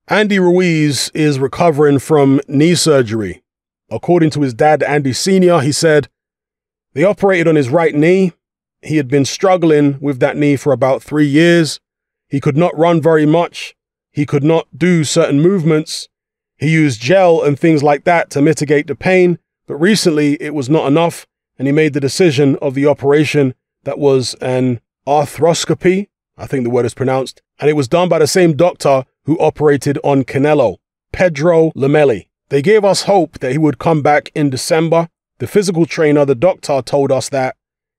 Andy Ruiz is recovering from knee surgery. According to his dad, Andy Sr., he said they operated on his right knee. He had been struggling with that knee for about 3 years. He could not run very much. He could not do certain movements. He used gel and things like that to mitigate the pain, but recently it was not enough, and he made the decision of the operation that was an arthroscopy, I think the word is pronounced, and it was done by the same doctor who operated on Canelo, Pedro Lamelli. They gave us hope that he would come back in December. The physical trainer, the doctor, told us that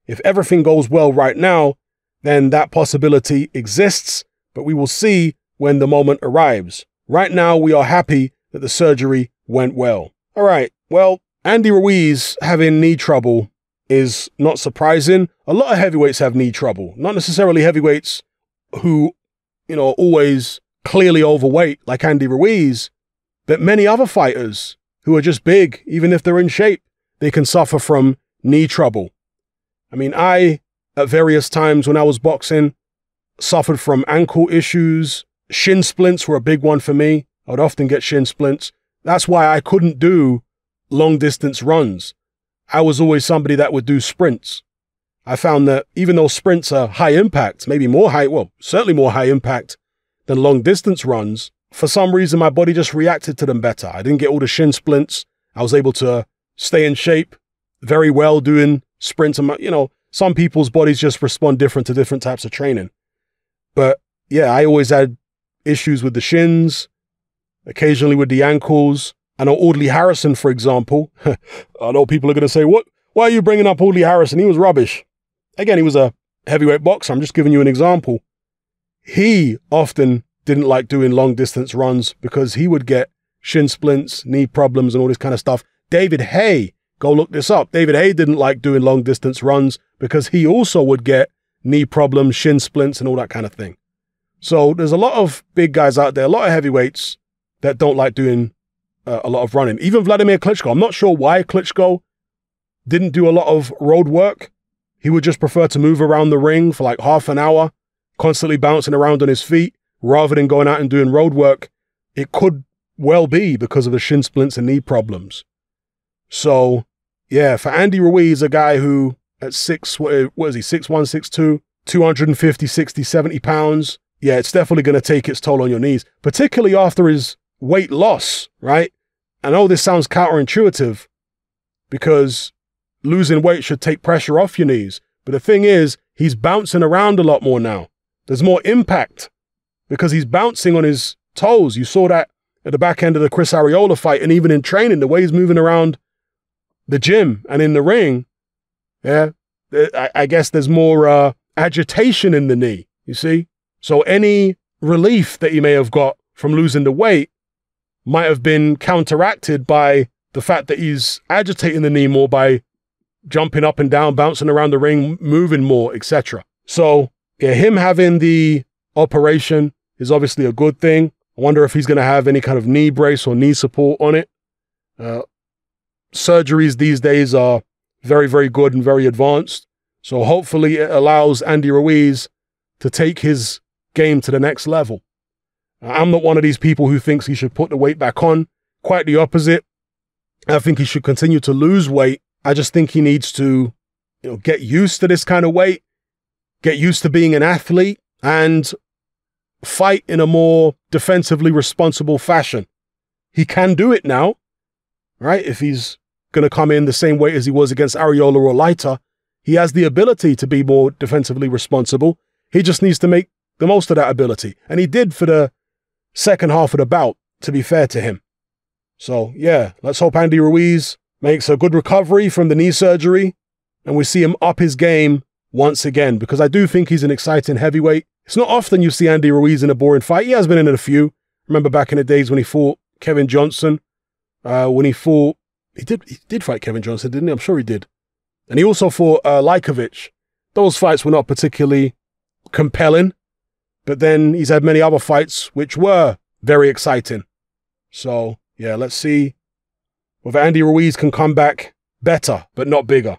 if everything goes well right now, then that possibility exists, but we will see when the moment arrives. Right now, we are happy that the surgery went well. All right, well, Andy Ruiz having knee trouble is not surprising. A lot of heavyweights have knee trouble, not necessarily heavyweights who, are always clearly overweight like Andy Ruiz, but many other fighters who are just big, even if they're in shape, they can suffer from knee trouble. I mean, I, at various times when I was boxing, suffered from ankle issues. Shin splints were a big one for me. I would often get shin splints. That's why I couldn't do long distance runs. I was always somebody that would do sprints. I found that even though sprints are high impact, certainly more high impact than long distance runs, for some reason my body just reacted to them better. I didn't get all the shin splints. I was able to stay in shape very well doing sprints. And some people's bodies just respond different to different types of training. But yeah, I always had issues with the shins, occasionally with the ankles. I know Audley Harrison, for example. I know people are going to say, why are you bringing up Audley Harrison? He was rubbish. Again, he was a heavyweight boxer. I'm just giving you an example. He often didn't like doing long distance runs because he would get shin splints, knee problems, and all this kind of stuff. David Haye, go look this up. David Haye didn't like doing long distance runs because he also would get knee problems, shin splints, and all that kind of thing. So there's a lot of big guys out there, a lot of heavyweights that don't like doing a lot of running. Even Vladimir Klitschko. I'm not sure why Klitschko didn't do a lot of road work. He would just prefer to move around the ring for like half an hour, constantly bouncing around on his feet, rather than going out and doing road work. It could well be because of the shin splints and knee problems. So, yeah, for Andy Ruiz, a guy who at 6'1", 6'2", 250, 60, 70 pounds, yeah, it's definitely going to take its toll on your knees, particularly after his weight loss, right? I know this sounds counterintuitive because losing weight should take pressure off your knees. But the thing is, he's bouncing around a lot more now. There's more impact because he's bouncing on his toes. You saw that at the back end of the Chris Arreola fight, and even in training, the way he's moving around the gym and in the ring, yeah, I guess there's more agitation in the knee, you see? So any relief that he may have got from losing the weight might have been counteracted by the fact that he's agitating the knee more by jumping up and down, bouncing around the ring, moving more, etc. So, yeah, him having the operation is obviously a good thing. I wonder if he's going to have any kind of knee brace or knee support on it. Surgeries these days are very, very good and very advanced. So hopefully it allows Andy Ruiz to take his game to the next level. I'm not one of these people who thinks he should put the weight back on. Quite the opposite. I think he should continue to lose weight. I just think he needs to, get used to this kind of weight, get used to being an athlete, and fight in a more defensively responsible fashion. He can do it now, right? If he's going to come in the same weight as he was against Arreola or lighter, he has the ability to be more defensively responsible. He just needs to make the most of that ability. And he did for the second half of the bout, to be fair to him. So, yeah, let's hope Andy Ruiz makes a good recovery from the knee surgery and we see him up his game once again, because I do think he's an exciting heavyweight. It's not often you see Andy Ruiz in a boring fight. He has been in a few. Remember back in the days when he fought Kevin Johnson, he did fight Kevin Johnson, didn't he? I'm sure he did. And he also fought Lajkovic. Those fights were not particularly compelling, but then he's had many other fights which were very exciting. So, yeah, let's see whether Andy Ruiz can come back better, but not bigger.